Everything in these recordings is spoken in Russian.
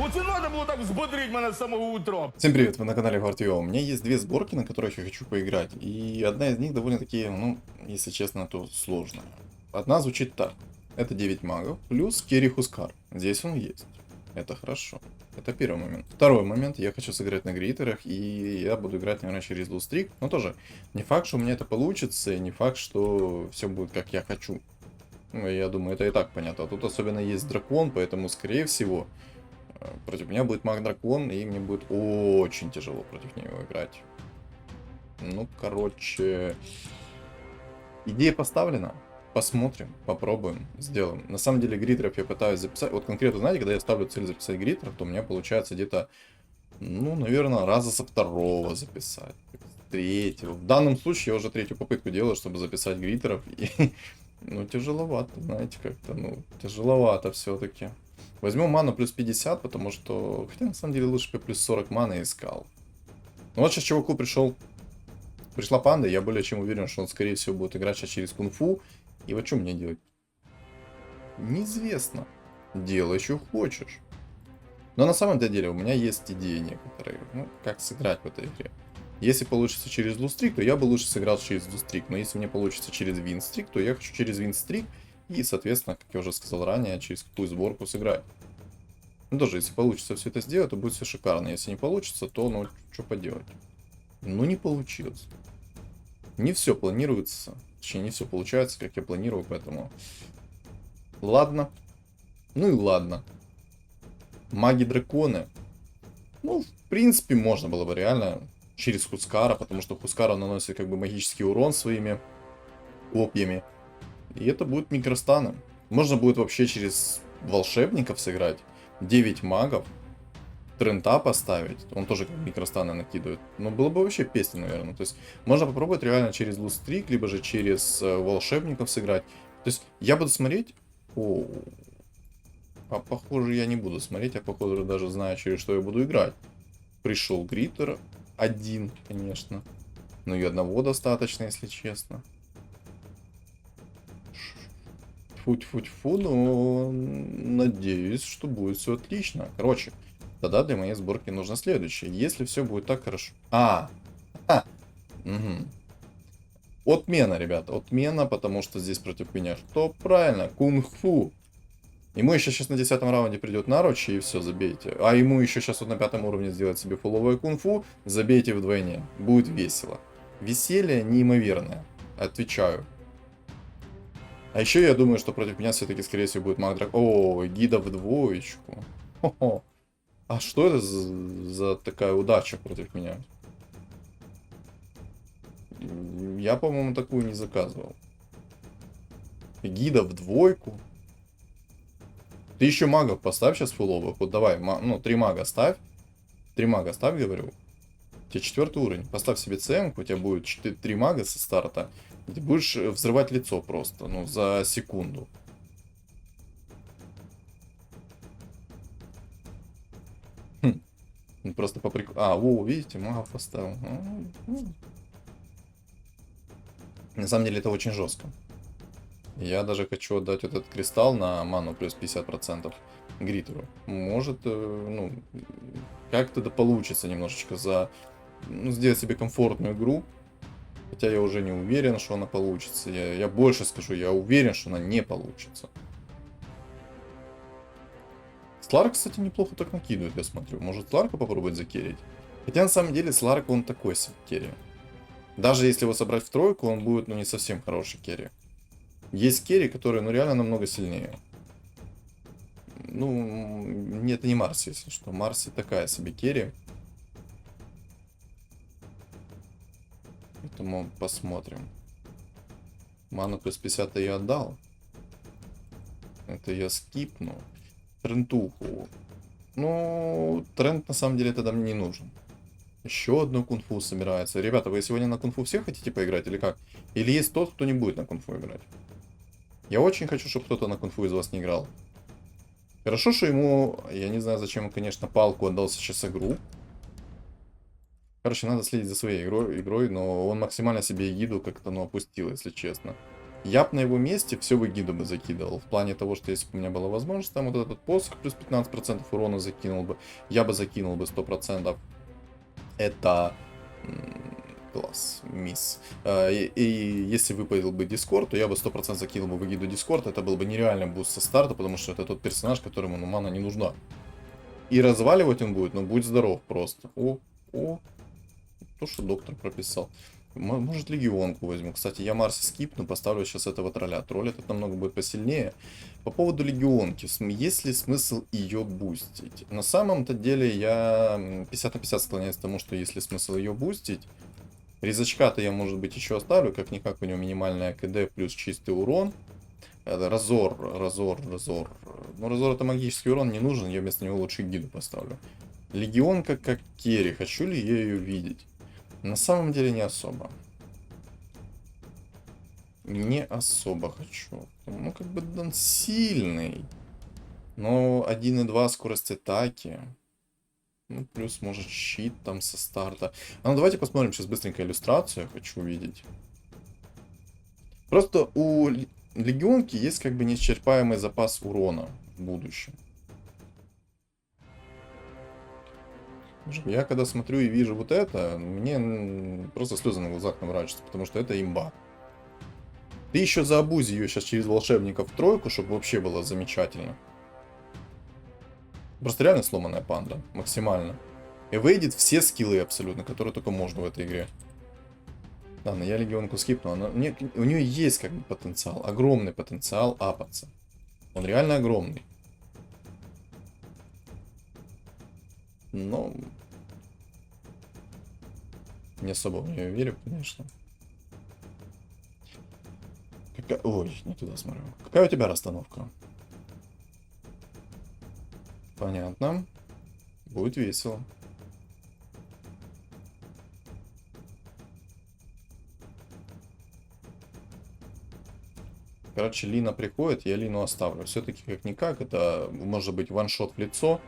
Оце надо было так взбодрить меня с самого утра. Всем привет, вы на канале Гвардио. У меня есть две сборки, на которых я хочу поиграть. И одна из них довольно-таки, ну, если честно, то сложная. Одна звучит так. Это 9 магов плюс Керри Хускар. Здесь он есть. Это хорошо. Это первый момент. Второй момент. Я хочу сыграть на гритерах, и я буду играть, наверное, через лустрик. Но тоже не факт, что у меня это получится, и не факт, что все будет как я хочу. Ну, я думаю, это и так понятно. А тут особенно есть дракон, поэтому, скорее всего, против меня будет маг-дракон, и мне будет очень тяжело против него играть. Ну, короче, идея поставлена. Посмотрим, попробуем, сделаем. На самом деле гритеров я пытаюсь записать. Вот конкретно, знаете, когда я ставлю цель записать гритеров, то у меня получается где-то, ну, наверное, раза со второго записать. Третьего. В данном случае я уже третью попытку делаю, чтобы записать гритеров. И, ну, тяжеловато, знаете, как-то, ну, тяжеловато все-таки. Возьму ману плюс 50, потому что... Хотя, на самом деле, лучше бы плюс 40 маны искал. Ну, вот сейчас чуваку пришла панда, я более чем уверен, что он, скорее всего, будет играть сейчас через кунг-фу. И вот что мне делать? Неизвестно. Делай, что хочешь. Но на самом деле у меня есть идеи некоторые. Ну, как сыграть в этой игре. Если получится через лустрик, то я бы лучше сыграл через лустрик. Но если мне получится через винстрик, то я хочу через винстрик. И, соответственно, как я уже сказал ранее, через какую сборку сыграть. Ну, тоже, если получится все это сделать, то будет все шикарно. Если не получится, то, ну, что поделать. Ну, не получилось. Не все планируется. Точнее, не все получается, как я планирую, поэтому... Ладно. Ну и ладно. Маги-драконы. Ну, в принципе, можно было бы реально через Хускара, потому что Хускара наносит как бы магический урон своими копьями. И это будет микростаном. Можно будет вообще через волшебников сыграть. 9 магов. Трента поставить. Он тоже как микростаны накидывает. Но было бы вообще песня, наверное. То есть можно попробовать реально через лустрик, либо же через волшебников сыграть. То есть я буду смотреть... О, а похоже я не буду смотреть, я походу даже знаю, через что я буду играть. Пришел Гриттер. Один, конечно. Но и одного достаточно, если честно. Фу-фу-фу, но надеюсь, что будет все отлично. Короче, тогда для моей сборки нужно следующее. Если все будет так хорошо... Угу. Отмена, ребята, отмена, потому что здесь против меня что? Правильно, кунг-фу. Ему еще сейчас на 10 раунде придет наручи, и все, забейте. А ему еще сейчас вот на 5 уровне сделать себе фуловое кунг-фу, забейте вдвойне. Будет весело. Веселье неимоверное. Отвечаю. А еще я думаю, что против меня все-таки, скорее всего, будет маг-дракон. О, гида в двоечку. Хо-хо. А что это за такая удача против меня? Я, по-моему, такую не заказывал. Гида в двойку. Ты еще магов поставь сейчас фуловых. Вот давай, ну, 3 мага ставь. 3 мага ставь, говорю. У тебя 4 уровень. Поставь себе цемку, у тебя будет 3 мага со старта. И ты будешь взрывать лицо просто, ну, за секунду. Хм. Просто по приколу. А, во, видите, магов поставил. На самом деле это очень жестко. Я даже хочу отдать этот кристалл на ману плюс 50% Гритеру. Может, ну, как-то да получится немножечко ну, сделать себе комфортную игру. Хотя я уже не уверен, что она получится. Я больше скажу, я уверен, что она не получится. Сларк, кстати, неплохо так накидывает, я смотрю. Может, Сларка попробовать закерить? Хотя, на самом деле, Сларк, он такой себе керри. Даже если его собрать в тройку, он будет, ну, не совсем хороший керри. Есть керри, которые, ну, реально намного сильнее. Ну, нет, не Марси, если что. Марси такая себе керри. Поэтому посмотрим. Ману плюс 50 я отдал. Это я скипну. Трентуху. Ну, тренд на самом деле тогда мне не нужен. Еще одно кунг-фу собирается. Ребята, вы сегодня на кунг-фу все хотите поиграть или как? Или есть тот, кто не будет на кунг-фу играть? Я очень хочу, чтобы кто-то на кунг-фу из вас не играл. Хорошо, что ему... Я не знаю, зачем он, конечно, палку отдал сейчас игру. Короче, надо следить за своей игрой, но он максимально себе эгиду как-то, ну, опустил, если честно. Я бы на его месте все в Эгиду бы закидывал. В плане того, что если бы у меня была возможность, там вот этот посох плюс 15% урона закинул бы. Я бы закинул бы 100%. Это... Класс, мисс. И если выпадал бы Дискорд, то я бы 100% закинул бы в Эгиду Дискорд. Это был бы нереальный буст со старта, потому что это тот персонаж, которому ну, мана не нужна. И разваливать он будет, но будь здоров просто. О, то, что доктор прописал. Может, легионку возьму. Кстати, я Марси скипну, поставлю сейчас этого тролля. Тролль этот намного будет посильнее. По поводу легионки. Есть ли смысл ее бустить? На самом-то деле я 50 на 50 склоняюсь к тому, что есть смысл ее бустить. Резачка-то я, может быть, еще оставлю. Как-никак у него минимальная КД плюс чистый урон. Разор. Ну, разор это магический урон, не нужен. Я вместо него лучше гиду поставлю. Легионка как керри. Хочу ли я ее видеть? На самом деле не особо. Не особо хочу. Ну, как бы он сильный. Но 1,2 скорость атаки. Ну, плюс, может, щит там со старта. А ну, давайте посмотрим сейчас быстренько иллюстрацию. Я хочу увидеть. Просто у легионки есть как бы неисчерпаемый запас урона в будущем. Я когда смотрю и вижу вот это, мне просто слезы на глазах наворачиваются, потому что это имба. Ты еще заобузи ее сейчас через волшебников в тройку, чтобы вообще было замечательно. Просто реально сломанная панда, максимально. И выйдет все скиллы абсолютно, которые только можно в этой игре. Ладно, я легионку скипну, у нее есть как бы потенциал, огромный потенциал апаться. Он реально огромный. Но не особо в нее верю, конечно. Ой, не туда смотрю. Какая у тебя расстановка? Понятно. Будет весело. Короче, Лина приходит, я Лину оставлю. Все-таки как-никак, это может быть ваншот в лицо.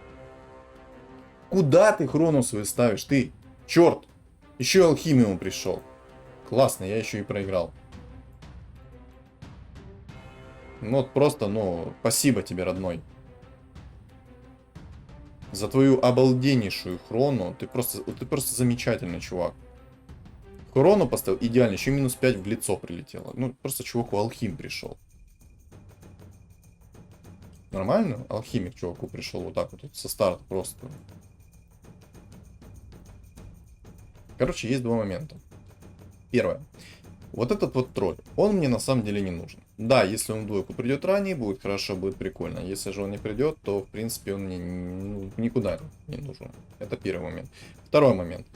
Куда ты хрону свою ставишь? Ты, черт! Еще и алхимиум пришел. Классно, я еще и проиграл. Ну вот просто, ну, спасибо тебе, родной. За твою обалденнейшую хрону. Ты просто замечательный чувак. Хрону поставил идеально, еще минус 5 в лицо прилетело. Ну, просто чуваку алхим пришел. Нормально? Алхимик чуваку пришел вот так вот со старта просто. Короче, есть два момента. Первое. Вот этот вот тролль, он мне на самом деле не нужен. Да, если он в двойку придет ранее, будет хорошо, будет прикольно. Если же он не придет, то в принципе он мне никуда не нужен. Это первый момент. Второй момент.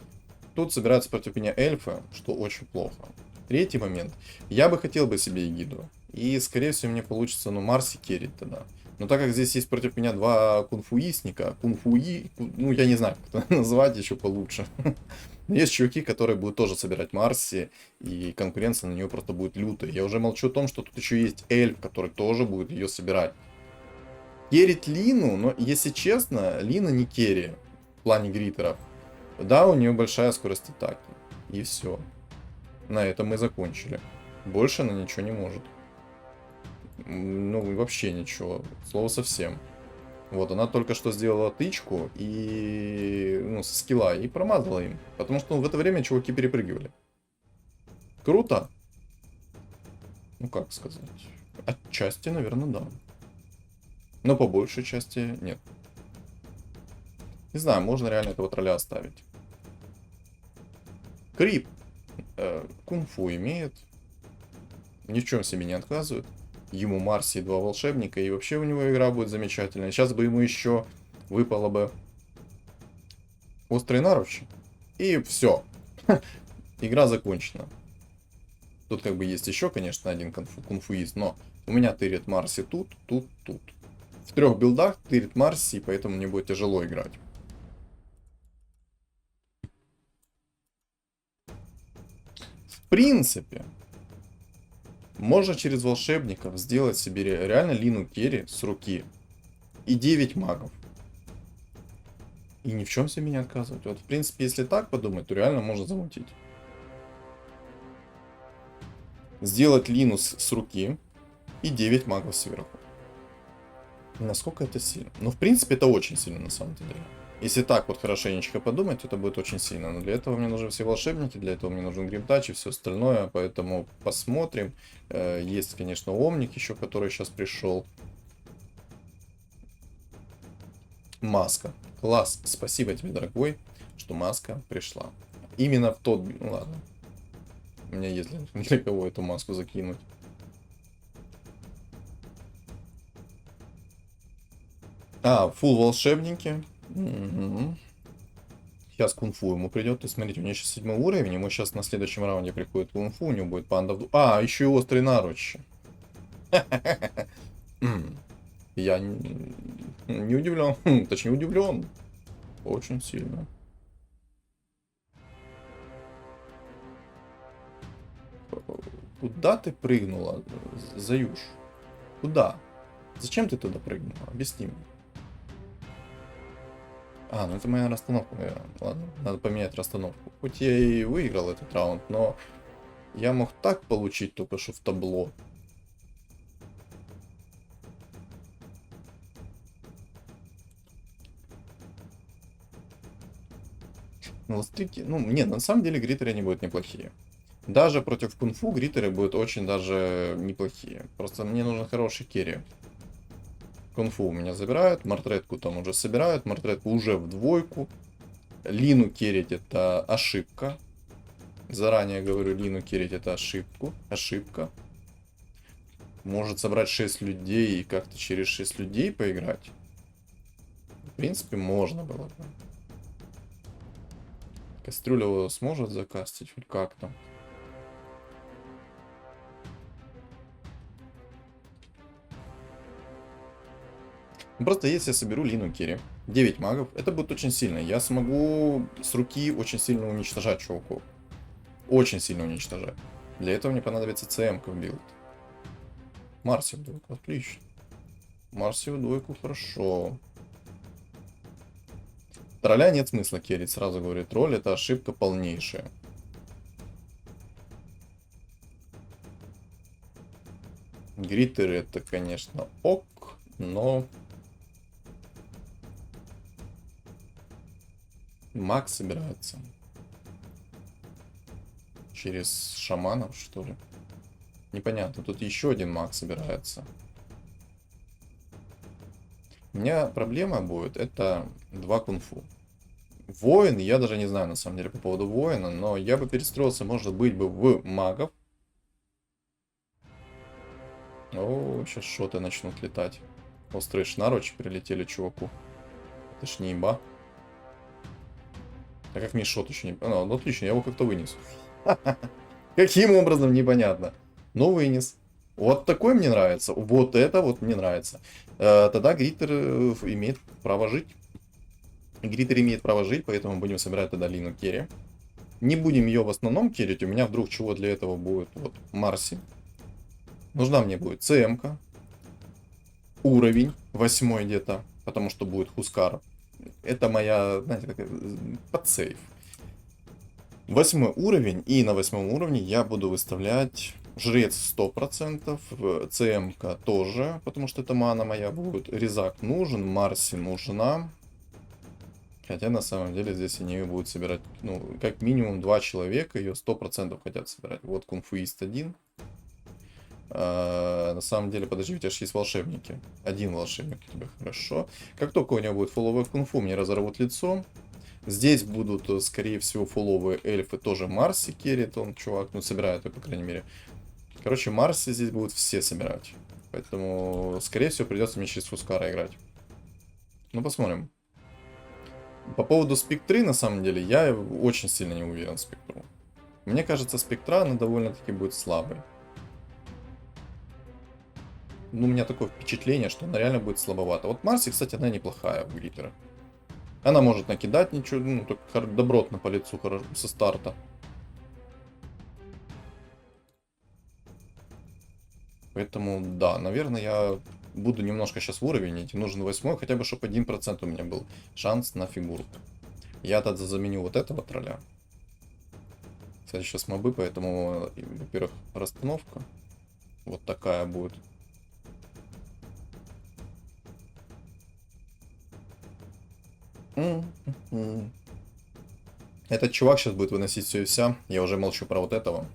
Тут собираются против меня эльфы, что очень плохо. Третий момент. Я бы хотел бы себе эгиду. И скорее всего мне получится, ну, Марси керрить тогда. Но так как здесь есть против меня два кунфуисника, ну я не знаю, как это назвать еще получше. Но есть чуваки, которые будут тоже собирать Марси, и конкуренция на нее просто будет лютая. Я уже молчу о том, что тут еще есть эльф, который тоже будет ее собирать. Керрить Лину, но если честно, Лина не керри в плане гритеров. Да, у нее большая скорость атаки. И все. На этом мы закончили. Больше она ничего не может. Ну, вообще ничего. Слово совсем. Вот, она только что сделала тычку и... Ну, со скилла, и промазала им. Потому что, ну, в это время чуваки перепрыгивали. Круто. Ну, как сказать. Отчасти, наверное, да. Но по большей части нет. Не знаю, можно реально этого тролля оставить. Крип. Кунг-фу имеет. Ни в чем себе не отказывает. Ему Марси и два волшебника, и вообще у него игра будет замечательная. Сейчас бы ему еще выпало бы острые наручи. И все. Игра закончена. Тут как бы есть еще, конечно, один кунфуист, но у меня тырит Марси тут. В трех билдах тырит Марси, поэтому мне будет тяжело играть. В принципе, можно через волшебников сделать себе реально Лину керри с руки. И 9 магов. И ни в чем себе не отказывать. Вот, в принципе, если так подумать, то реально можно замутить. сделать Лину с руки и 9 магов сверху. Насколько это сильно? Ну, в принципе, это очень сильно на самом деле. Если так вот хорошенечко подумать, то это будет очень сильно. Но для этого мне нужны все волшебники, для этого мне нужен гримтач и все остальное. Поэтому посмотрим. Есть, конечно, Омник еще, который сейчас пришел. Маска. Класс. Спасибо тебе, дорогой, что маска пришла. Именно в тот... Ну ладно. У меня есть для кого эту маску закинуть. А, фул волшебники. Угу. Сейчас кунг-фу ему придет. То есть, смотрите, у него сейчас 7 уровень. Ему сейчас на следующем раунде приходит кунг-фу. У него будет панда. А, еще и острый наручи. Я не удивлен. Точнее, удивлен. Очень сильно. Куда ты прыгнула, Заюш? Куда? Зачем ты туда прыгнула? Объясни мне. А, ну это моя расстановка, наверное. Ладно, надо поменять расстановку. Хоть я и выиграл этот раунд, но я мог так получить только что в табло. Ну, ну, нет, на самом деле гритеры не будут неплохие. Даже против кунг-фу гритеры будут очень даже неплохие. Просто мне нужен хороший керри. Кунг-фу у меня забирают, мартретку там уже собирают, мартретку уже в двойку. Лину керрить это ошибка. Заранее говорю, Лину керрить это ошибка. Может собрать 6 людей и как-то через 6 людей поиграть. В принципе, можно было бы. Кастрюля его сможет закастить хоть как-то. Просто если я соберу Лину керри, 9 магов, это будет очень сильно. Я смогу с руки очень сильно уничтожать чуваков. Очень сильно уничтожать. Для этого мне понадобится ЦМ-ка в билд. Марси в двойку, отлично. Марси в двойку, хорошо. Тролля нет смысла керрить, сразу говорю. Тролль это ошибка полнейшая. Гриттеры это, конечно, ок, но... Маг собирается. Через шаманов, что ли? Непонятно. Тут еще один маг собирается. У меня проблема будет. Это 2 кунг-фу. Воин, я даже не знаю на самом деле по поводу воина, но я бы перестроился, может быть, бы в магов. О, сейчас шоты начнут летать. Острые шнарочи прилетели чуваку. Это ж не имба. А как мне шот еще не... Ну, отлично, я его как-то вынес. Каким образом, непонятно. Но вынес. Вот такой мне нравится. Вот это вот мне нравится. Тогда Гриттер имеет право жить. Гриттер имеет право жить, поэтому будем собирать тогда Лину керри. Не будем ее в основном керрить. У меня вдруг чего для этого будет. Вот Марси. Нужна мне будет ЦМ-ка. Уровень 8 где-то. Потому что будет Хускар. Это моя, знаете, такая подсейв. 8 уровень. И на 8 уровне я буду выставлять Жрец 100%. ЦМ-ка тоже. Потому что это мана моя будет. Резак нужен. Марси нужна. Хотя на самом деле здесь они ее будут собирать. Ну, как минимум 2 человека ее 100% хотят собирать. Вот кунг-фуист 1. На самом деле, подожди, у тебя же есть волшебники. Один волшебник у тебя, хорошо. Как только у него будет фуловый кунг-фу, мне разорвут лицо. Здесь будут, скорее всего, фуловые эльфы. Тоже Марси керрит он, чувак. Ну, собирает ее, по крайней мере. Короче, Марси здесь будут все собирать. Поэтому, скорее всего, придется мне через Хускара играть. Ну, посмотрим. По поводу спектры, на самом деле, я очень сильно не уверен в спектру. Мне кажется, спектра, она довольно-таки будет слабой. Ну, у меня такое впечатление, что она реально будет слабовата. Вот Марси, кстати, она неплохая в Гриттера. Она может накидать ничего, ну, так добротно по лицу со старта. Поэтому, да, наверное, я буду немножко сейчас в уровень идти. Нужен 8, хотя бы, чтобы 1% у меня был шанс на фигурку. Я тогда заменю вот этого тролля. Кстати, сейчас мобы, поэтому, во-первых, расстановка вот такая будет. М-м-м. Этот чувак сейчас будет выносить все и вся. Я уже молчу про вот этого.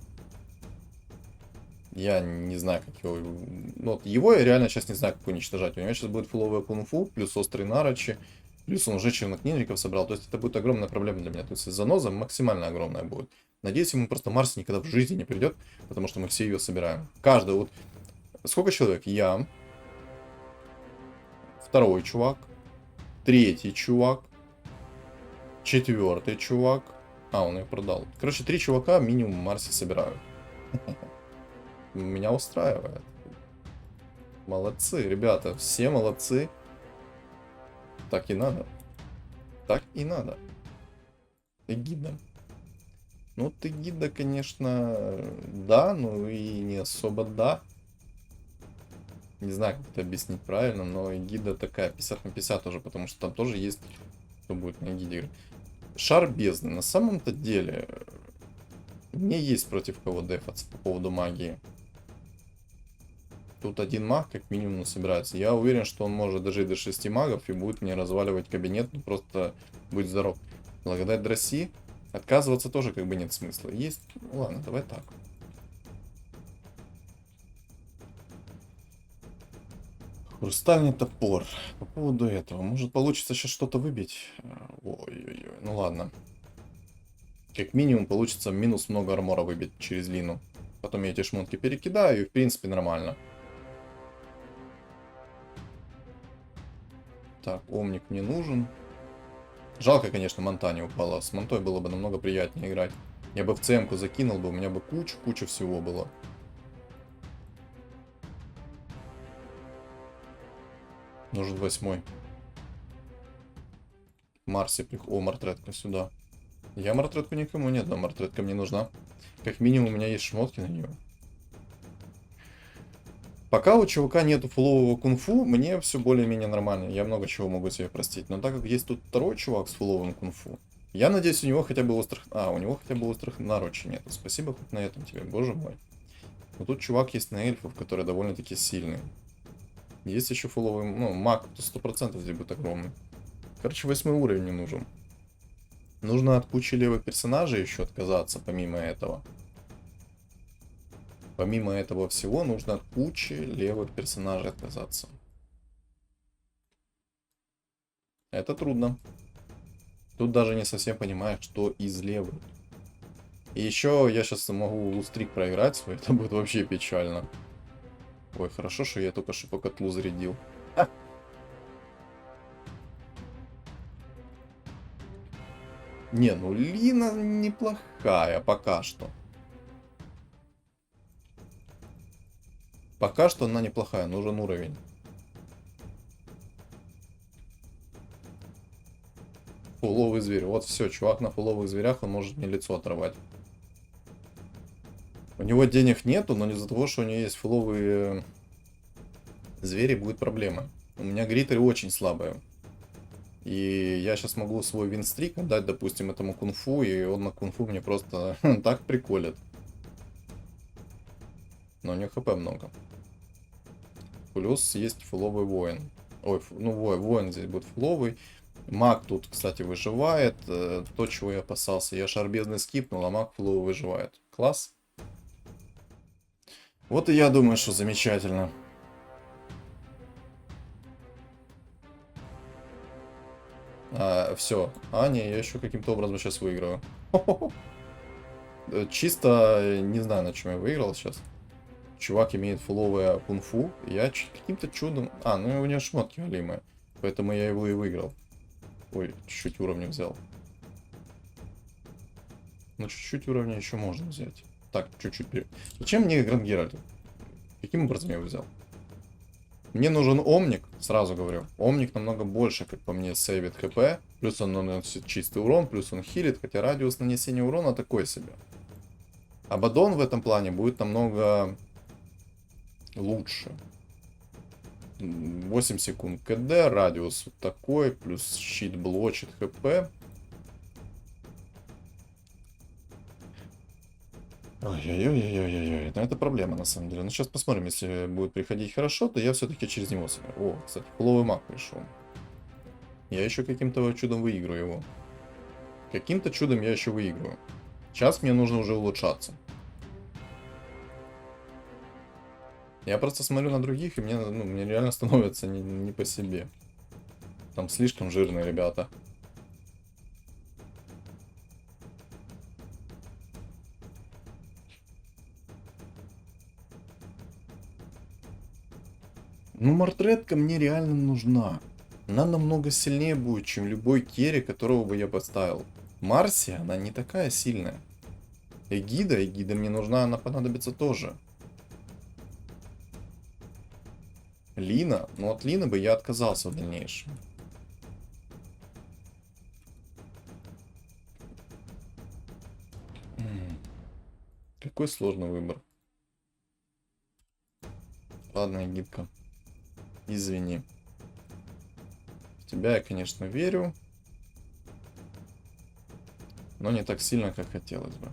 Я не знаю, как его... Ну, вот его я реально сейчас не знаю, как уничтожать. У него сейчас будет фуловая кунг-фу, плюс острые наручи, плюс он уже чернокнижников собрал. То есть это будет огромная проблема для меня. То есть заноза максимально огромная будет. Надеюсь, ему просто Марс никогда в жизни не придет, потому что мы все ее собираем. Каждый вот... Сколько человек? Я. Второй чувак. Третий чувак. Четвертый чувак. А, он ее продал. Короче, 3 чувака минимум в Марсе собирают. Меня устраивает. Молодцы, ребята, все молодцы. Так и надо. Так и надо. Эгида. Ну, ты гида, конечно, да, ну и не особо да. Не знаю, как это объяснить правильно, но эгида такая 50 на 50 уже, потому что там тоже есть, кто будет на эгиде играть. Шар бездны. На самом-то деле, мне есть против кого дефаться по поводу магии. Тут один маг как минимум собирается. Я уверен, что он может дожить до 6 магов и будет мне разваливать кабинет. Ну, просто будь здоров. Благодать Дроси. Отказываться тоже как бы нет смысла. Есть? Ну, ладно, давай так. Хрустальный топор. По поводу этого. Может получится сейчас что-то выбить? Ой-ой-ой. Ну ладно. Как минимум получится минус много армора выбить через Лину. Потом я эти шмотки перекидаю и в принципе нормально. Так, омник мне нужен. Жалко, конечно, Монта не упала. С Монтой было бы намного приятнее играть. Я бы в ЦМ-ку закинул бы, у меня бы куча всего было. Нужен 8-й. Марси, о, мартретка сюда. Я мартретку никому не отдам, мартретка мне нужна. Как минимум у меня есть шмотки на нее. Пока у чувака нету фулового кунг-фу, мне все более-менее нормально. Я много чего могу себе простить. Но так как есть тут второй чувак с фуловым кунг-фу, я надеюсь, у него хотя бы острых... А, у него хотя бы острых наручей нету. Спасибо хоть на этом тебе, боже мой. Но тут чувак есть на эльфов, который довольно-таки сильный. Есть еще фуловый... Ну, маг, то 100% здесь будет огромный. Короче, 8 уровень мне нужен. Нужно от кучи левых персонажей еще отказаться, помимо этого. Помимо этого всего, нужно от кучи левых персонажей отказаться. Это трудно. Тут даже не совсем понимаю, что из левых. И еще я сейчас могу лустрик проиграть свой, это будет вообще печально. Ой, хорошо, что я только что по котлу зарядил. Не, ну Лина неплохая пока что. Пока что она неплохая, нужен уровень. Фуловый зверь. Вот все, чувак на фуловых зверях, он может мне лицо оторвать. У него денег нету, но из-за того, что у него есть фуловые звери, будет проблема. У меня гритеры очень слабые. И я сейчас могу свой винстрик отдать, допустим, этому кунг-фу, и он на кунг-фу мне просто так приколит. Но у него хп много. Плюс есть фуловый воин. Ой, ну воин здесь будет фуловый. Маг тут, кстати, выживает. То, чего я опасался. Я шар бездны скипнул, а маг фуловый выживает. Класс. Вот и я думаю, что замечательно. Все. А, не, я еще каким-то образом сейчас выиграю. Чисто не знаю, на чем я выиграл сейчас. Чувак имеет фуловое кунг-фу. Я каким-то чудом... А, ну у него шмотки галимые. Поэтому я его и выиграл. Ой, чуть-чуть уровня взял. Ну, чуть-чуть уровня еще можно взять. Так, чуть-чуть. Зачем мне Гранд Геральт? Каким образом я его взял? Мне нужен Омник, сразу говорю. Омник намного больше, как по мне, сейвит хп. Плюс он наносит чистый урон, плюс он хилит, хотя радиус нанесения урона такой себе. Абаддон в этом плане будет намного лучше. 8 секунд КД, радиус вот такой, плюс щит блочит хп. Ой-ой-ой-ой-ой-ой. Ну, это проблема, на самом деле. Ну, сейчас посмотрим, если будет приходить хорошо, то я все-таки через него соберу. О, кстати, половый маг пришел. Я еще каким-то чудом выиграю его. Каким-то чудом я еще выиграю. Сейчас мне нужно уже улучшаться. Я просто смотрю на других, и мне, ну, мне реально становится не по себе. Там слишком жирные ребята. Ну, мортретка мне реально нужна. Она намного сильнее будет, чем любой керри, которого бы я поставил. Марси, она не такая сильная. Эгида мне нужна, она понадобится тоже. Лина, ну от Лины бы я отказался в дальнейшем. Какой сложный выбор. Ладно, Эгидка. Извини. В тебя я, конечно, верю. Но не так сильно, как хотелось бы.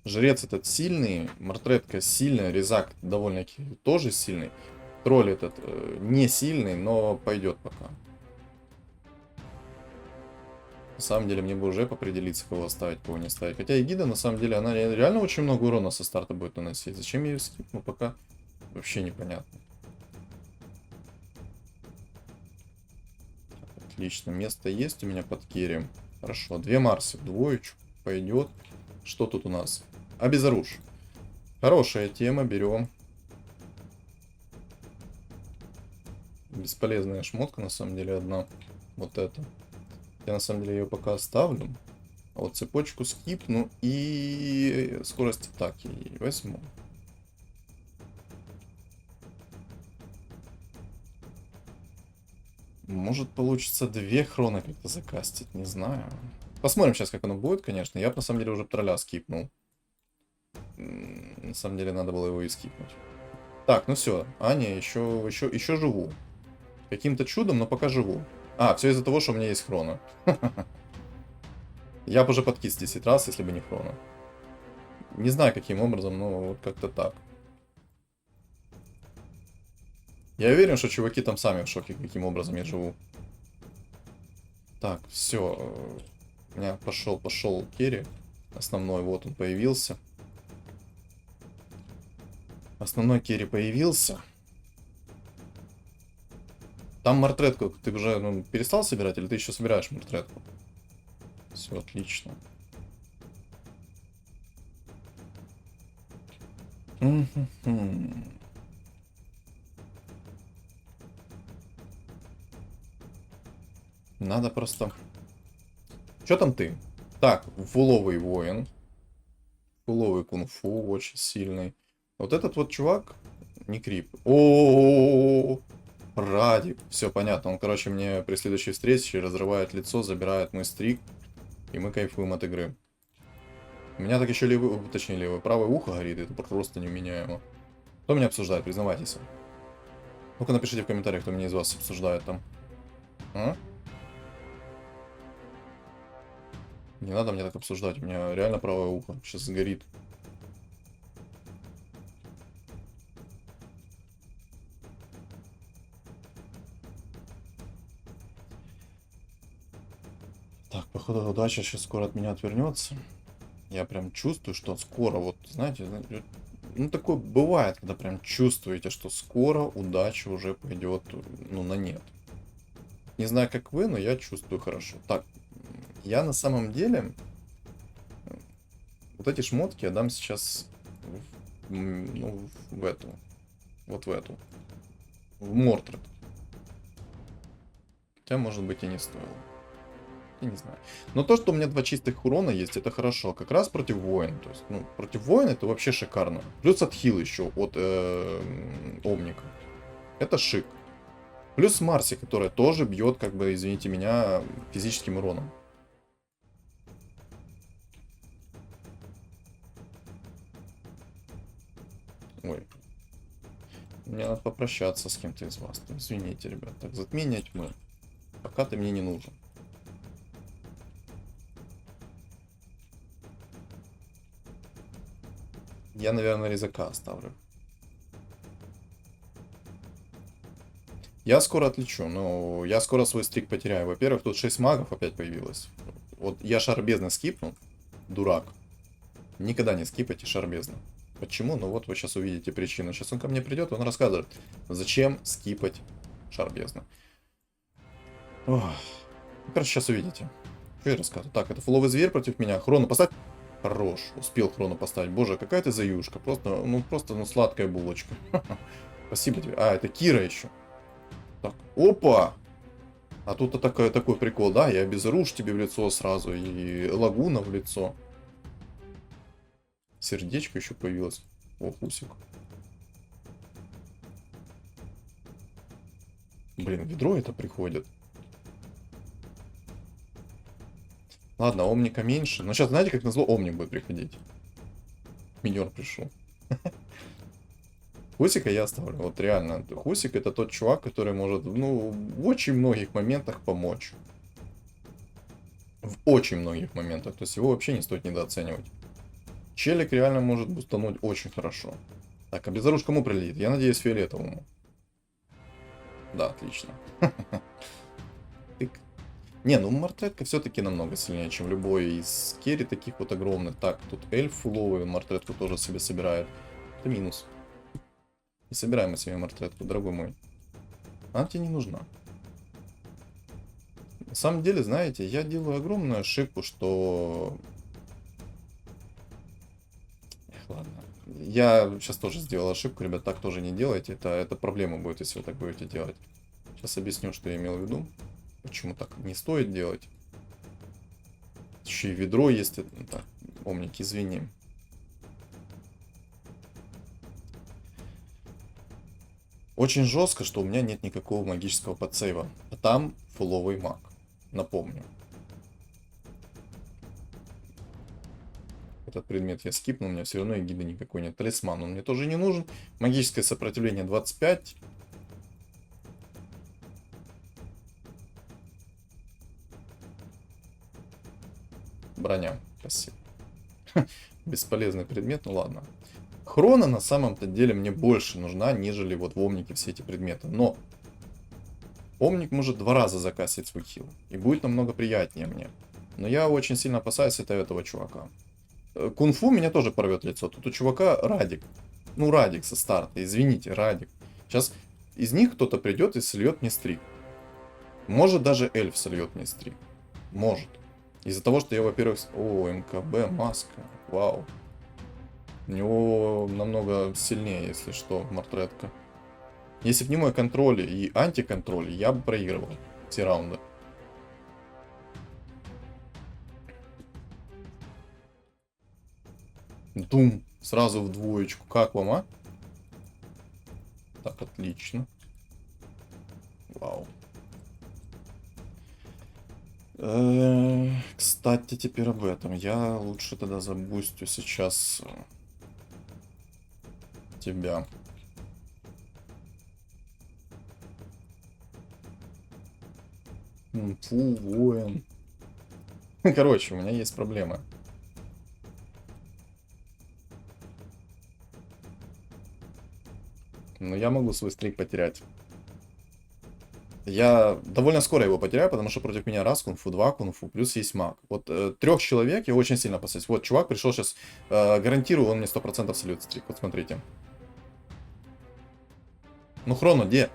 Жрец этот сильный, Мортретка сильная, Резак довольно-таки тоже сильный. Тролль этот не сильный, но пойдет пока. На самом деле мне бы уже определиться, кого оставить, кого не ставить. Хотя Эгида, на самом деле, она реально очень много урона со старта будет наносить. Зачем я ее скипну, пока вообще непонятно. Отлично, место есть у меня под керри. Хорошо, 2 Марси, двоечку пойдет. Что тут у нас? Обезоружь. Хорошая тема, берем. Бесполезная шмотка, на самом деле, одна. Вот это. Я, на самом деле, ее пока оставлю. А вот цепочку скипну и скорость атаки возьму. Может, получится 2 хроны как-то закастить, не знаю. Посмотрим сейчас, как оно будет, конечно. Я, на самом деле, уже тролля скипнул. На самом деле, надо было его и скипнуть. Так, ну все. Аня, еще живу. Каким-то чудом, но пока живу. А, все из-за того, что у меня есть хрона. Я бы уже подкис 10 раз, если бы не хрона. Не знаю, каким образом, но вот как-то так. Я уверен, что чуваки там сами в шоке, каким образом я живу. Так, все. У меня пошел керри. Основной, вот он появился. Основной керри появился. Там мортретку ты уже перестал собирать, или ты еще собираешь мортретку? Все отлично. Надо просто... Что там ты? Так, фуловый воин. Фуловый кунг-фу, очень сильный. Вот этот вот чувак, не крип. О, Радик. Все понятно. Он, короче, мне при следующей встрече разрывает лицо, забирает мой стрик. И мы кайфуем от игры. У меня так еще левый, точнее левое, правое ухо горит. Это просто невменяемо. Кто меня обсуждает? Признавайтесь. Ну-ка напишите в комментариях, кто меня из вас обсуждает там. А? Не надо мне так обсуждать. У меня реально правое ухо сейчас сгорит. Так, походу удача сейчас скоро от меня отвернется. Я прям чувствую, что скоро, вот, знаете, ну такое бывает, когда прям чувствуете, что скоро удача уже пойдет, ну, на нет. Не знаю, как вы, но я чувствую хорошо. Так, я на самом деле вот эти шмотки я дам сейчас ну, в эту. Вот в эту. В Мортред. Хотя, может быть, и не стоило. Я не знаю. Но то, что у меня 2 чистых урона есть, это хорошо. Как раз против воин. То есть, ну, против воин это вообще шикарно. Плюс отхил еще от Омника. Это шик. Плюс Марси, которая тоже бьет, как бы, извините меня, физическим уроном. Ой. Мне надо попрощаться с кем-то из вас. Извините, ребят. Так, затмение тьмы. Пока ты мне не нужен. Я, наверное, резака оставлю. Я скоро отлечу, но я скоро свой стрик потеряю. Во-первых, тут 6 магов опять появилось. Вот я шар бездны скипнул. Дурак. Никогда не скипайте шар бездны. Почему? Ну вот вы сейчас увидите причину. Сейчас он ко мне придет, он расскажет, зачем скипать шар бездны. Ох. Ну, короче, сейчас увидите. Что я рассказываю? Так, это фуловый зверь против меня. Хрону поставь. Хорош. Успел хрону поставить. Боже, какая ты заюшка. Просто, ну, сладкая булочка. Спасибо тебе. А, это Кира еще. Так, опа! А тут такой прикол, да? Я безруш тебе в лицо сразу. И лагуна в лицо. Сердечко еще появилось. О, хусик. Блин, ведро это приходит. Ладно, омника меньше. Но сейчас, знаете, как назло, омник будет приходить. Миньор пришел. Хусика я оставлю. Вот реально. Хусик это тот чувак, который может, ну, в очень многих моментах помочь. В очень многих моментах. То есть его вообще не стоит недооценивать. Челик реально может бустануть очень хорошо. Так, а безоружь кому прилетит? Я надеюсь, фиолетовому. Да, отлично. Тык. Не, ну Мартретка все-таки намного сильнее, чем любой из керри таких вот огромных. Так, тут эльф фуловый, Мартретку тоже себе собирает. Это минус. Не собираем мы себе Мартретку, дорогой мой. Она тебе не нужна. На самом деле, знаете, я делаю огромную ошибку, что... Эх, ладно. Я сейчас тоже сделал ошибку, ребят, так тоже не делайте. Это проблема будет, если вы так будете делать. Сейчас объясню, что я имел в виду. Почему так не стоит делать. Еще и ведро есть. Так, омник, извини. Очень жестко, что у меня нет никакого магического подсейва. А там фуловый маг. Напомню. Этот предмет я скипнул, у меня все равно эгиды никакой нет. Талисман он мне тоже не нужен. Магическое сопротивление 25. Броня. Спасибо. Бесполезный предмет, ну ладно. Хрона на самом-то деле мне больше нужна, нежели вот в Омнике все эти предметы. Но Омник может 2 раза закасить свой хил. И будет намного приятнее мне. Но я очень сильно опасаюсь этого чувака. Кунг-фу меня тоже порвет лицо. Тут у чувака Радик. Ну, Радик со старта. Извините, Радик. Сейчас из них кто-то придет и сольет мне стрик. Может, даже эльф сольет мне стрик. Может. Из-за того, что я, во-первых... О, МКБ, маска. Вау. У него намного сильнее, если что, Мартретка. Если бы не мой контроль и антиконтроль, я бы проигрывал все раунды. Дум. Сразу в двоечку. Как вам, а? Так, отлично. Вау. Кстати, теперь об этом. Я лучше тогда забустю сейчас тебя. Фу, воин. Короче, у меня есть проблема. Но я могу свой стрик потерять. Я довольно скоро его потеряю, потому что против меня раз кунг-фу, 2 кунг-фу, плюс есть маг. Вот 3 человек я очень сильно опасаюсь. Вот чувак пришел сейчас, гарантирую, он мне 100% сольет стрик. Вот смотрите. Ну, Хроно, где?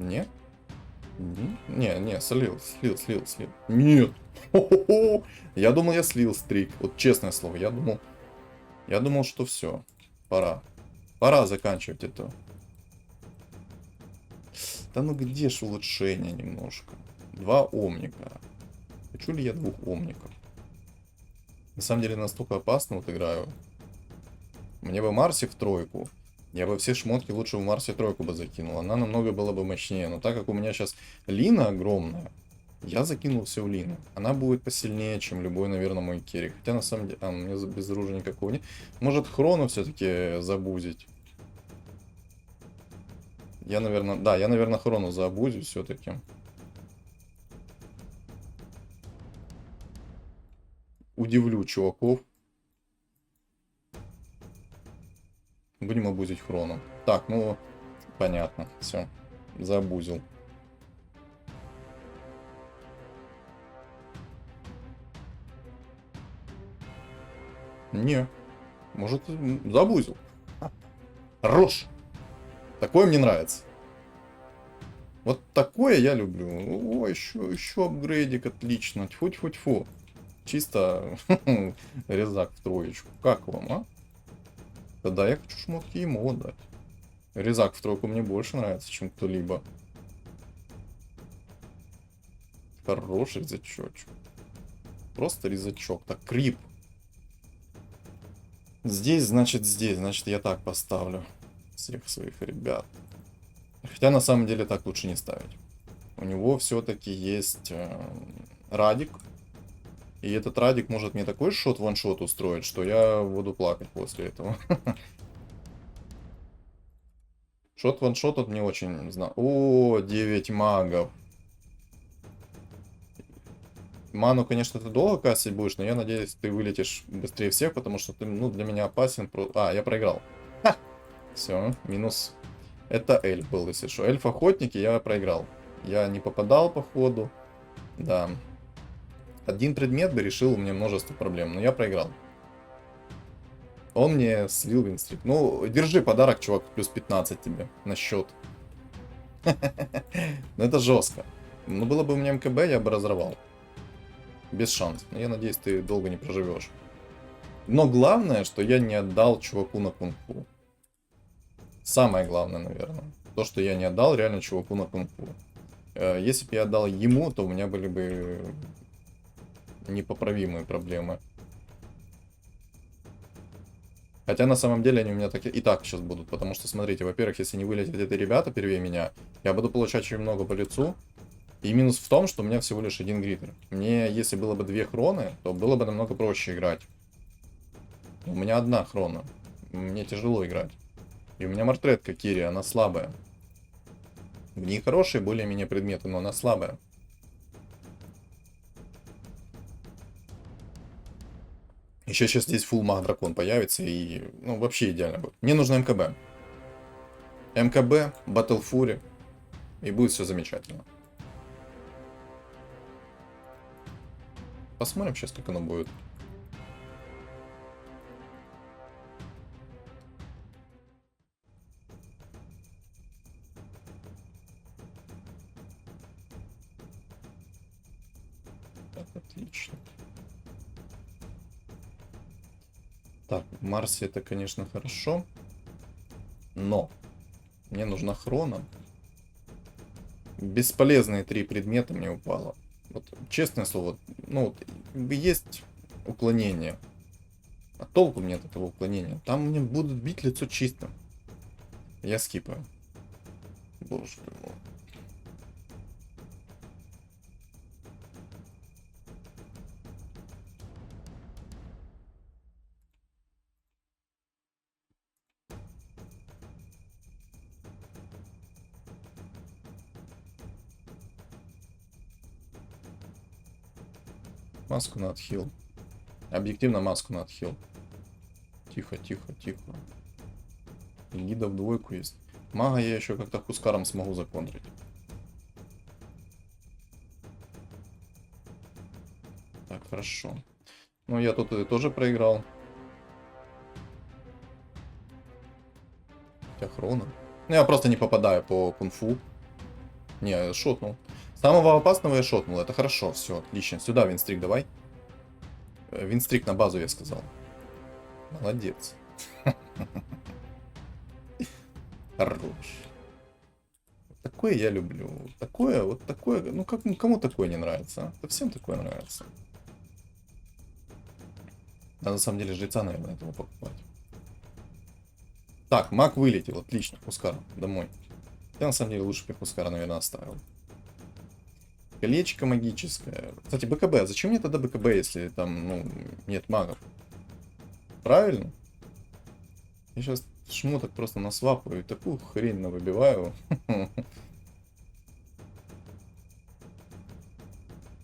Не? Не, слил. Нет. Хо-хо-хо. Я думал, я слил стрик. Вот честное слово, я думал, что все. Пора заканчивать это. Да ну где ж улучшение немножко? 2 омника. Хочу ли я 2 омников? На самом деле настолько опасно вот играю. Мне бы Марси в тройку. Я бы все шмотки лучше в Марсе тройку бы закинул. Она намного была бы мощнее. Но так как у меня сейчас Лина огромная, я закинул все в Лину. Она будет посильнее, чем любой, наверное, мой керри. Хотя на самом деле... А, у меня без оружия никакого нет. Может Хрону все-таки забузить. Я, наверное, Хрону заабузю все-таки. Удивлю чуваков. Будем обузить хрону. Так, ну, понятно, все. Забузил. Не, может, забузил. Хорош. Такое мне нравится. Вот такое я люблю. О, еще апгрейдик, отлично. Тьфу-тьфу-тьфу. Чисто резак в троечку. Как вам, а? Тогда я хочу шмотки ему отдать. Резак в тройку мне больше нравится, чем кто-либо. Хороший резачочек. Просто резачок. Так, крип. Здесь, значит, я так поставлю всех своих ребят. Хотя на самом деле так лучше не ставить. У него все-таки есть радик. И этот радик может мне такой шот-ваншот устроить, что я буду плакать после этого. Шот-ваншот от мне очень знаю. О, 9 магов. Ману, конечно, ты долго кассить будешь, но я надеюсь, ты вылетишь быстрее всех, потому что ты, ну, для меня опасен. А, я проиграл. Все, минус. Это эльф был, если что. Эльф-охотники я проиграл. Я не попадал по ходу. Да. Один предмет бы решил мне множество проблем, но я проиграл. Он мне слил винстрик. Ну, держи подарок, чувак, плюс 15 тебе на счет. Ну, это жестко. Ну, было бы у меня МКБ, я бы разорвал. Без шансов. Но я надеюсь, ты долго не проживешь. Но главное, что я не отдал чуваку на кунг-фу. Самое главное, наверное. То, что я не отдал реально чуваку на кунг-фу. Если бы я отдал ему, то у меня были бы непоправимые проблемы. Хотя на самом деле они у меня так и так сейчас будут. Потому что, смотрите, во-первых, если не вылетят эти ребята первее меня, я буду получать очень много по лицу. И минус в том, что у меня всего лишь один гридер. Мне, если было бы 2 хроны, то было бы намного проще играть. У меня одна хрона. Мне тяжело играть. И у меня мортретка Кири, она слабая. В ней хорошие более-менее предметы, но она слабая. Еще сейчас здесь фулл маг дракон появится и, ну, вообще идеально будет. Мне нужно МКБ. МКБ, Battle Fury. И будет все замечательно. Посмотрим сейчас, как оно будет. Так, отлично. Так, Марси это, конечно, хорошо. Но мне нужна хрона. Бесполезные 3 предмета мне упало. Вот, честное слово, ну, вот, есть уклонение. А толку мне от этого уклонения? Там мне будут бить лицо чистым. Я скипаю. Боже мой. Маску на отхил. Объективно маску на отхил. Тихо, тихо, тихо. Гида в двойку есть. Мага я еще как-то Хускаром смогу законтрить. Так, хорошо. Ну, я тут тоже проиграл. Хотя хрона. Ну, я просто не попадаю по кунг-фу. Не, я шотнул. Самого опасного я шотнул. Это хорошо, все, отлично. Сюда винстрик давай. Винстрик на базу, я сказал. Молодец. Хорош. Такое я люблю. Такое, вот такое. Ну, как, кому такое не нравится? А? Да всем такое нравится. А на самом деле жреца, наверное, этого покупать. Так, маг вылетел. Отлично. Хускар, домой. Я на самом деле лучше бы Хускара, наверное, оставил. Колечко магическое. Кстати, БКБ. Зачем мне тогда БКБ, если там, ну, нет магов? Правильно? Я сейчас шмоток просто насвапаю и такую хрень навыбиваю.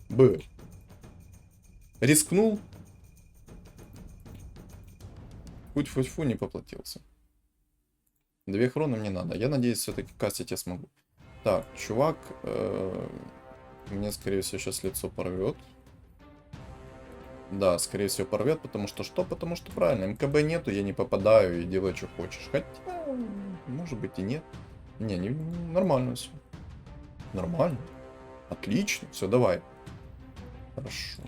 Б. Рискнул. Фу-фу-фу, не поплатился. 2 хроны мне надо. Я надеюсь, все-таки кастить я смогу. Так, чувак, мне, скорее всего, сейчас лицо порвет. Да, скорее всего, порвет, потому что что? Потому что правильно, МКБ нету, я не попадаю и делаю, что хочешь. Хотя, может быть, и нет. Не, нормально все. Нормально. Отлично. Все, давай. Хорошо.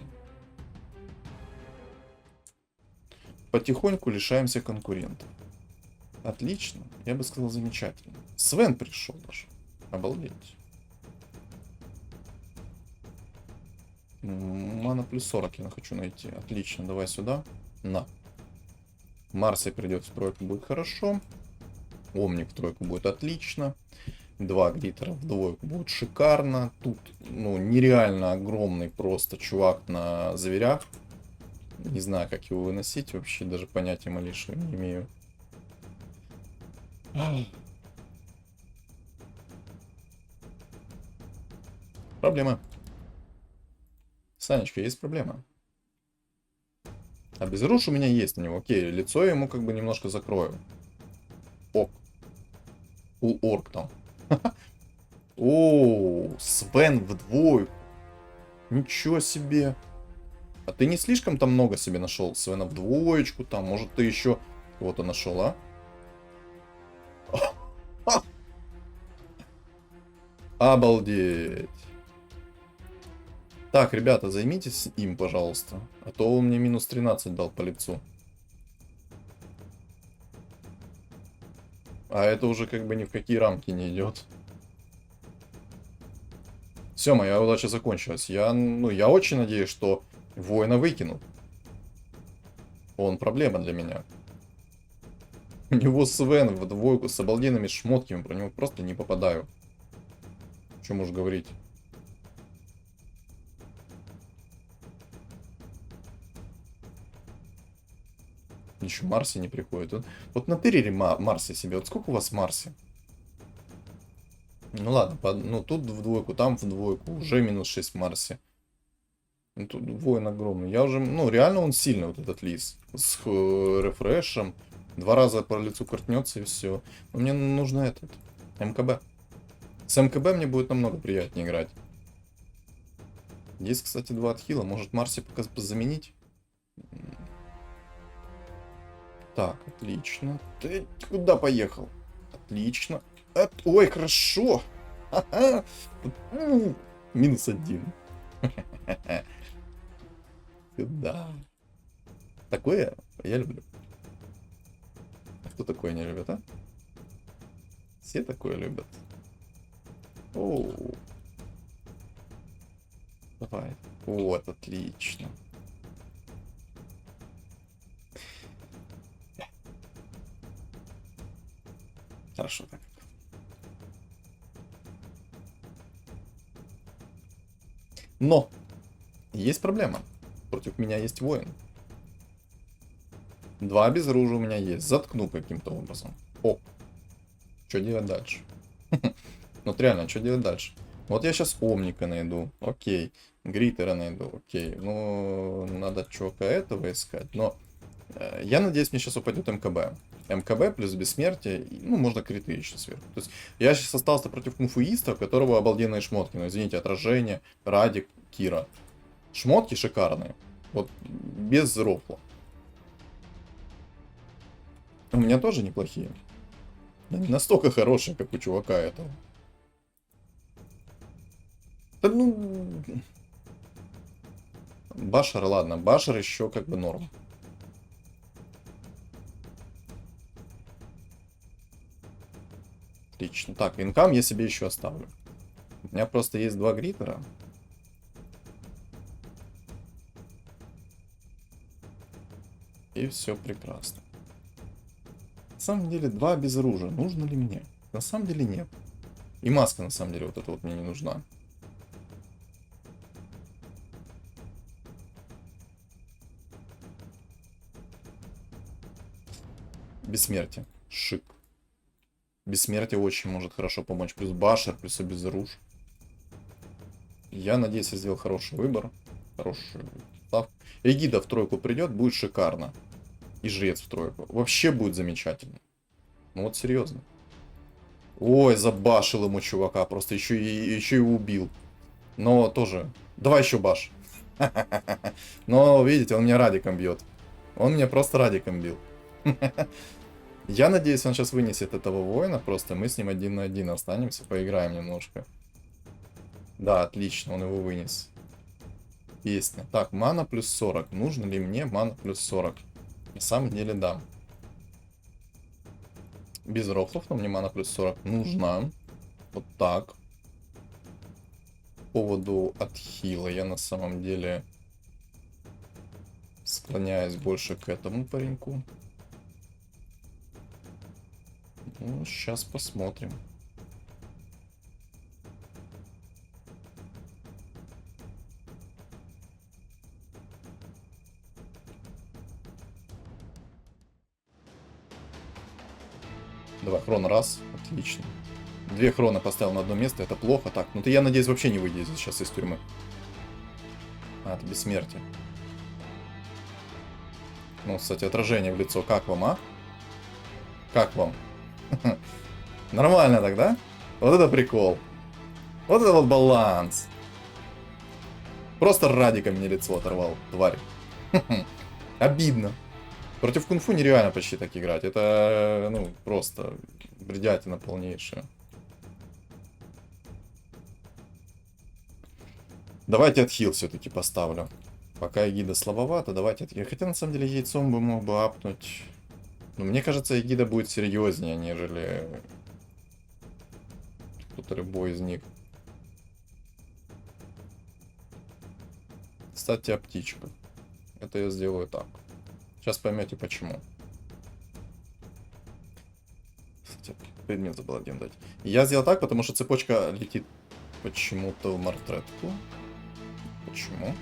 Потихоньку лишаемся конкурентов. Отлично. Я бы сказал, замечательно. Свен пришел даже. Обалдеть. Мана плюс 40 я хочу найти. Отлично, давай сюда. На. Марси придет в тройку, будет хорошо. Омник в тройку будет отлично. 2 гритера в двойку будет шикарно. Тут, ну, нереально огромный просто чувак на зверях. Не знаю, как его выносить. Вообще даже понятия малейшего не имею. Проблема. Санечка, есть проблема. А безруш у меня есть на него. Окей, лицо я ему как бы немножко закрою. Ок. Орк там. О, Свен в двойку. Ничего себе. А ты не слишком там много себе нашел? Свена в двоечку там. Может, ты еще кого-то нашел, а? Обалдеть. Так, ребята, займитесь им, пожалуйста. А то он мне минус 13 дал по лицу. А это уже как бы ни в какие рамки не идет. Все, моя удача закончилась. Я очень надеюсь, что воина выкинут. Он проблема для меня. У него Свен в двойку с обалденными шмотками. Про него просто не попадаю. Что можешь говорить? Еще Марси не приходит. Вот на Терриере Марси себе. Вот сколько у вас Марси? Ну ладно, ну тут в двойку, там в двойку. Уже минус 6 Марси. Ну, тут воин огромный. Я уже, ну реально он сильный, вот этот лис. С рефрешем. 2 раза по лицу картнется и все. Но мне нужно этот. МКБ. С МКБ мне будет намного приятнее играть. Есть, кстати, 2 отхила. Может Марси пока заменить? Так, отлично. Ты куда поехал? Отлично. Ой, хорошо. Минус 1. Да. Такое я люблю. А кто такое не любит, а? Все такое любят. Оу. Давай. Вот, отлично. Хорошо так. Но есть проблема. Против меня есть воин. 2 безоружия у меня есть. Заткну каким-то образом. О. Что делать дальше? Вот реально, что делать дальше? Вот я сейчас Омника найду. Окей. Гритера найду. Окей. Ну, надо чувака этого искать. Но я надеюсь, мне сейчас упадет МКБ. МКБ плюс бессмертие. Ну, можно криты еще сверху. То есть я сейчас остался против кунфуиста, у которого обалденные шмотки. Ну, извините, отражение, Радик, Кира. Шмотки шикарные. Вот без рофла. У меня тоже неплохие. Но не настолько хорошие, как у чувака этого. Да ну... Башер, ладно. Башер еще как бы норм. Отлично. Так, инкам я себе еще оставлю. У меня просто есть 2 гритера. И все прекрасно. На самом деле 2 без оружия. Нужно ли мне? На самом деле нет. И маска на самом деле вот эта вот мне не нужна. Бессмертие. Шик. Бессмертие очень может хорошо помочь. Плюс башер, плюс обезруж. Я надеюсь, я сделал хороший выбор. Хороший став. Эгида в тройку придет, будет шикарно. И жрец в тройку. Вообще будет замечательно. Ну вот серьезно. Ой, забашил ему чувака. Просто еще и убил. Но тоже. Давай еще баш. Но, видите, он меня радиком бьет. Он меня просто радиком бил. Я надеюсь, он сейчас вынесет этого воина. Просто мы с ним 1 на 1 останемся. Поиграем немножко. Да, отлично, он его вынес. Песня. Так, мана плюс 40. Нужно ли мне мана плюс 40? На самом деле, да. Без рофлов, но мне мана плюс 40 нужна. Вот так. По поводу отхила я на самом деле склоняюсь больше к этому пареньку. Ну, сейчас посмотрим. Давай, хрон раз. Отлично. 2 хрона поставил на одно место, это плохо. Так, ну ты, я надеюсь, вообще не выйдешь сейчас из тюрьмы. А, это бессмертие. Ну, кстати, отражение в лицо. Как вам, а? Как вам? Нормально тогда? Вот это прикол. Вот это вот баланс. Просто радиком мне лицо оторвал, тварь. Обидно. Против кунг-фу нереально почти так играть. Это, ну, просто бредятина полнейшая. Давайте отхил все-таки поставлю. Пока Эгида слабовато, давайте отхил. Хотя, на самом деле, яйцом бы мог бы апнуть. Но мне кажется, Эгида будет серьезнее, нежели кто-то любой из них. Кстати, о птичках. Это я сделаю так. Сейчас поймете почему. Кстати, предмет забыл один дать. Я сделал так, потому что цепочка летит почему-то в мартретку. Почему?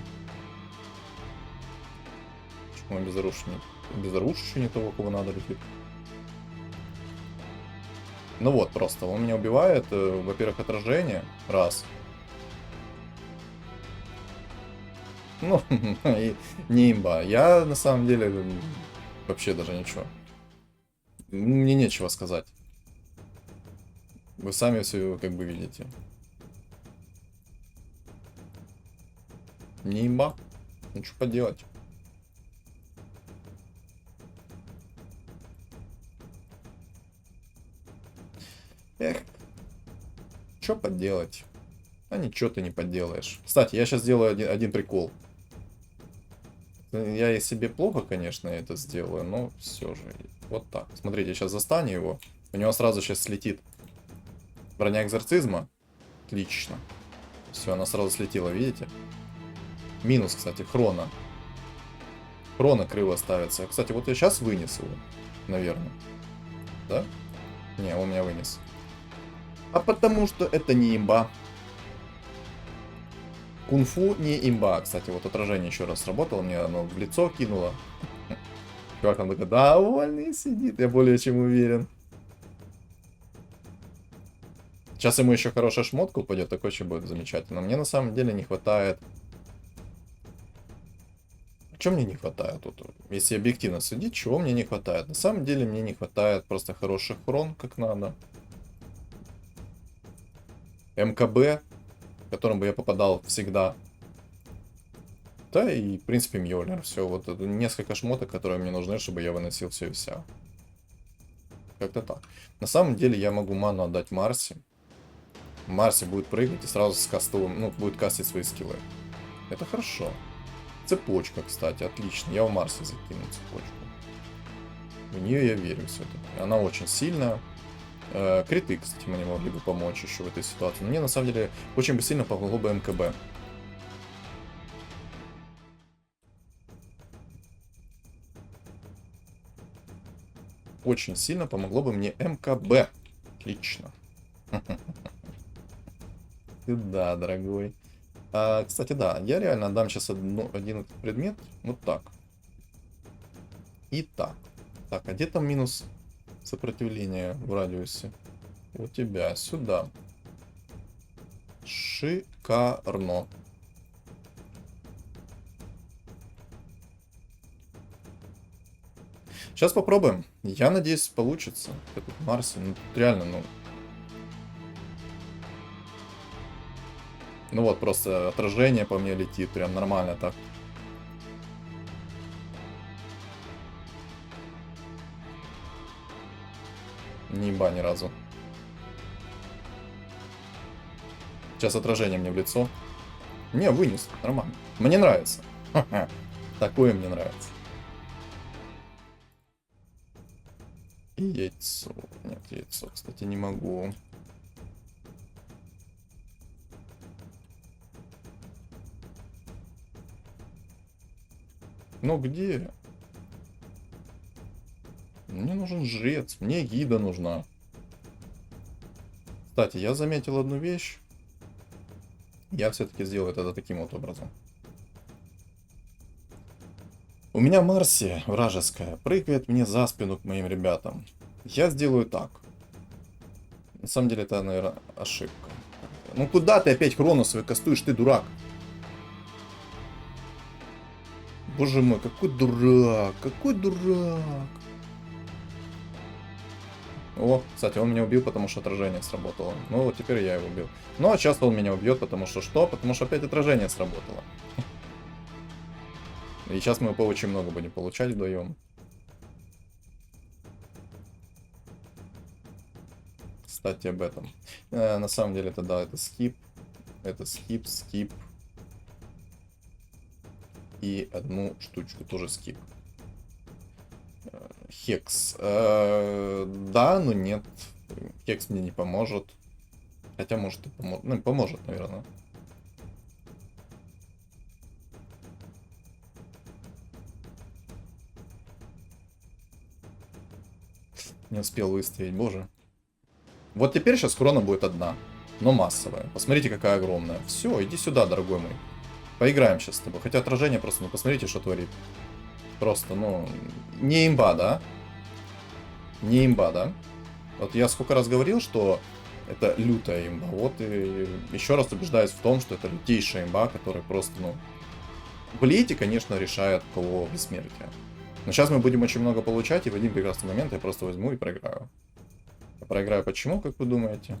Почему безоружие не того, кого надо летит? Ну вот, просто он меня убивает. Во-первых, отражение. Раз. Ну, и не имба. Я, на самом деле, вообще даже ничего. Мне нечего сказать. Вы сами все как бы видите. Не имба. Ну, что поделать. Эх. Что поделать? А ничего ты не поделаешь. Кстати, я сейчас сделаю один прикол. Я и себе плохо, конечно, это сделаю, но все же. Вот так. Смотрите, я сейчас застану его. У него сразу сейчас слетит броня экзорцизма. Отлично. Все, она сразу слетела, видите? Минус, кстати, хрона. Хрона криво ставится. Кстати, вот я сейчас вынес его, наверное. Да? Не, он меня вынес. А потому что это не имба. Кунг-фу не имба. Кстати, вот отражение еще раз сработало, мне оно в лицо кинуло. Чувак там такой довольный сидит, я более чем уверен. Сейчас ему еще хорошая шмотка упадет, такой еще будет замечательно. Мне на самом деле не хватает... Чего мне не хватает тут? Если объективно судить, чего мне не хватает? На самом деле мне не хватает просто хороших хрон, как надо. МКБ, в котором бы я попадал всегда. Да, и, в принципе, Мьёльнир. Все, вот это несколько шмоток, которые мне нужны, чтобы я выносил все и вся. Как-то так. На самом деле я могу ману отдать Марси. Марси будет прыгать и сразу с кастовым, ну, будет кастить свои скиллы. Это хорошо. Цепочка, кстати, отлично. Я в Марсе закину цепочку. В нее я верю все-таки. Она очень сильная. Криты, кстати, мне могли бы помочь еще в этой ситуации. Но мне, на самом деле, очень бы сильно помогло бы МКБ. Очень сильно помогло бы мне МКБ. Отлично. Да, дорогой. Кстати, да, я реально отдам сейчас один предмет. Вот так. И так. Так, а где там минус сопротивления в радиусе? У тебя сюда. Шикарно. Сейчас попробуем. Я надеюсь, получится. Этот Марси, ну, тут реально, ну... Ну вот, просто отражение по мне летит, прям нормально так. Не имба ни разу. Сейчас отражение мне в лицо. Не, вынес, нормально. Мне нравится. Ха-ха. Такое мне нравится. И яйцо. Нет, яйцо, кстати, не могу. Ну где? Мне нужен жрец, мне гида нужна. Кстати, я заметил одну вещь. Я все-таки сделаю это таким вот образом. У меня Марси вражеская прыгает мне за спину к моим ребятам. Я сделаю так. На самом деле это, наверное, ошибка. Ну куда ты опять хрону свой кастуешь, ты дурак? Боже мой, какой дурак, какой дурак. О, кстати, он меня убил, потому что отражение сработало. Ну, вот теперь я его убил. Ну, а сейчас он меня убьет, потому что что? Потому что опять отражение сработало. И сейчас мы по очень много будем получать вдвоем. Кстати, об этом. На самом деле, это да, это скип. Это скип, скип. И одну штучку тоже скип. Хекс. Да, но нет. Хекс мне не поможет. Хотя, может, и поможет. Ну, поможет, наверное. Не успел выставить, боже. Вот теперь сейчас хрона будет одна. Но массовая. Посмотрите, какая огромная. Все, иди сюда, дорогой мой. Поиграем сейчас с тобой. Хотя отражение просто, ну посмотрите, что творит. Просто, ну, не имба, да? Не имба, да? Вот я сколько раз говорил, что это лютая имба. Вот и еще раз убеждаюсь в том, что это лютейшая имба, которая просто, ну... Блейте, конечно, решает кого бессмертие. Но сейчас мы будем очень много получать, и в один прекрасный момент я просто возьму и проиграю. Я проиграю почему, как вы думаете?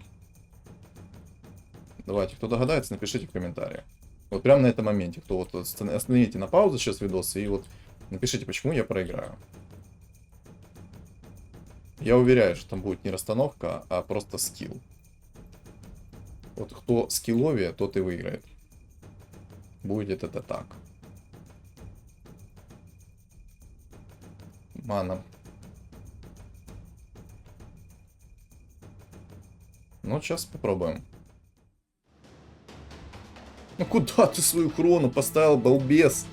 Давайте, кто догадается, напишите в комментариях. Вот прямо на этом моменте, кто вот остановите на паузу сейчас видос и вот напишите, почему я проиграю. Я уверяю, что там будет не расстановка, а просто скилл. Вот кто скилловее, тот и выиграет. Будет это так. Мана. Ну, сейчас попробуем. Ну куда ты свою хрону поставил, балбес?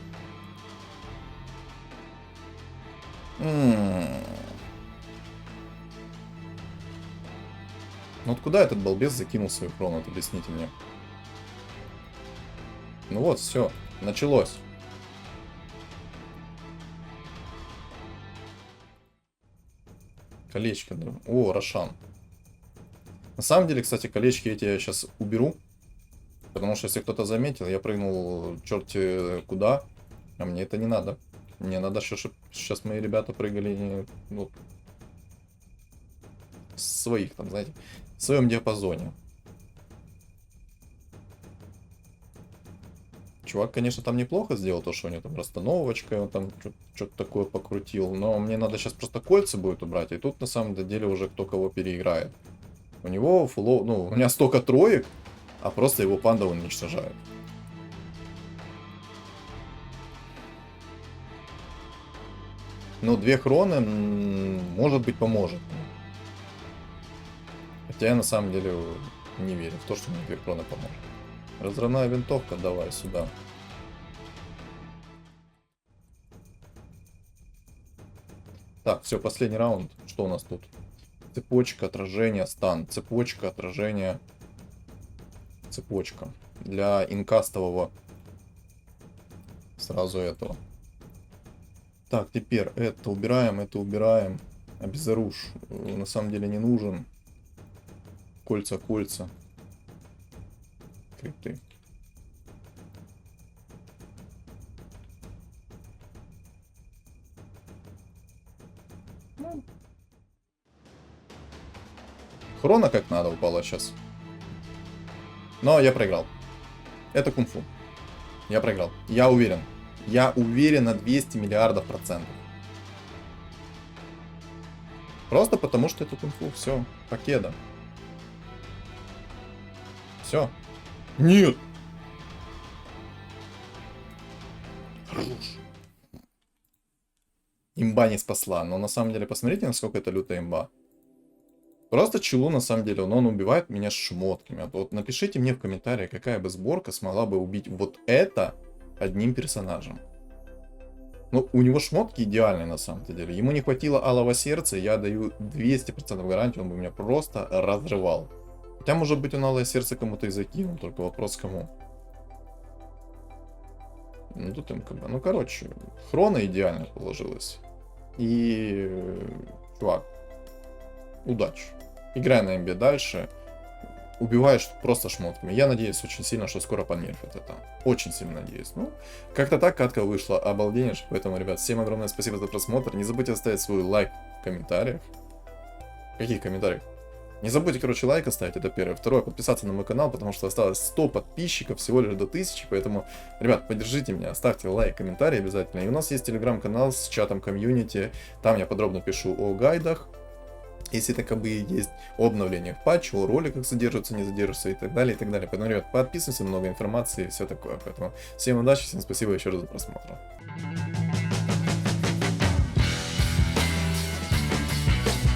Ну вот куда этот балбес закинул свою хрону, вот объясните мне. Ну вот, все, началось. Колечко, да. О, Рошан. На самом деле, кстати, колечки эти я сейчас уберу. Потому что если кто-то заметил, я прыгнул черти куда, а мне это не надо. Мне надо, чтобы сейчас мои ребята прыгали ну, в своих там, знаете, в своем диапазоне. Чувак, конечно, там неплохо сделал то, что у него там расстановочка, он там что-то такое покрутил. Но мне надо сейчас просто кольца будет убрать, и тут на самом деле уже кто кого переиграет. У него фулло, ну, у меня столько троек, а просто его панда уничтожает. Ну, 2 хроны, может быть, поможет. Хотя я на самом деле не верю в то, что мне 2 хроны поможет. Разрывная винтовка, давай сюда. Так, все, последний раунд. Что у нас тут? Цепочка, отражение, стан. Цепочка, отражение. Цепочка. Для инкастового сразу этого. Так, теперь это убираем, это убираем. Обезоружь на самом деле не нужен. Кольца, кольца. Крипты. Ну. Хрона как надо упала сейчас. Но я проиграл. Это кунг-фу. Я проиграл. Я уверен. Я уверен на 200 миллиардов процентов. Просто потому, что это кунг-фу. Все. Покеда. Все. Нет. Хорош. Имба не спасла. Но на самом деле, посмотрите, насколько это лютая имба. Просто челу, на самом деле, он убивает меня шмотками. Вот напишите мне в комментариях, какая бы сборка смогла бы убить вот это одним персонажем. Ну, у него шмотки идеальные, на самом деле. Ему не хватило алого сердца, я даю 200% гарантию, он бы меня просто разрывал. Хотя, может быть, он алое сердце кому-то и закинул, только вопрос кому. Ну, тут МКБ. Ну, короче, хрона идеально положилась. И, чувак, удачи. Играй на МБ дальше. Убиваешь просто шмотками. Я надеюсь очень сильно, что скоро понерфят это. Очень сильно надеюсь. Ну, как-то так катка вышла. Обалденешь. Поэтому, ребят, всем огромное спасибо за просмотр. Не забудьте оставить свой лайк в комментариях. Каких комментариях? Не забудьте, короче, лайк оставить, это первое. Второе, подписаться на мой канал, потому что осталось 100 подписчиков, всего лишь до 1000. Поэтому, ребят, поддержите меня, ставьте лайк, комментарий обязательно. И у нас есть телеграм-канал с чатом комьюнити. Там я подробно пишу о гайдах, если таковые есть, о обновлениях патча, о роликах задерживаются, не задерживаются и так далее, и так далее. Поэтому, ребят, подписывайтесь, много информации и все такое. Поэтому всем удачи, всем спасибо еще раз за просмотр.